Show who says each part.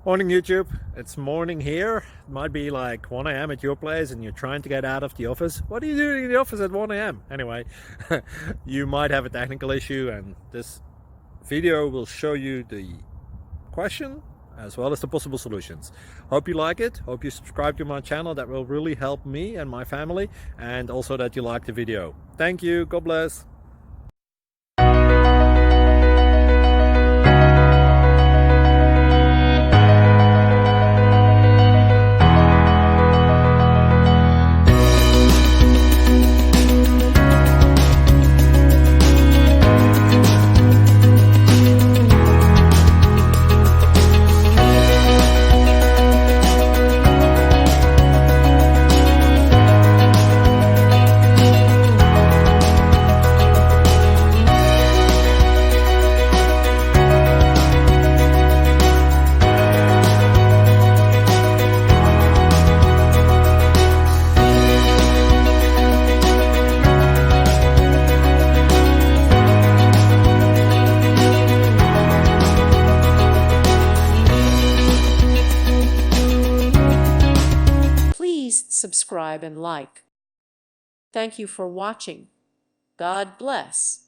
Speaker 1: Morning YouTube, it's morning here. It might be like 1 a.m. at your place and you're trying to get out of the office. What are you doing in the office at 1 a.m.? Anyway, you might have a technical issue and this video will show you the question as well as the possible solutions. Hope you like it, hope you subscribe to my channel. That will really help me and my family, and also that you like the video. Thank you, God bless.
Speaker 2: Please subscribe and like. Thank you for watching. God bless.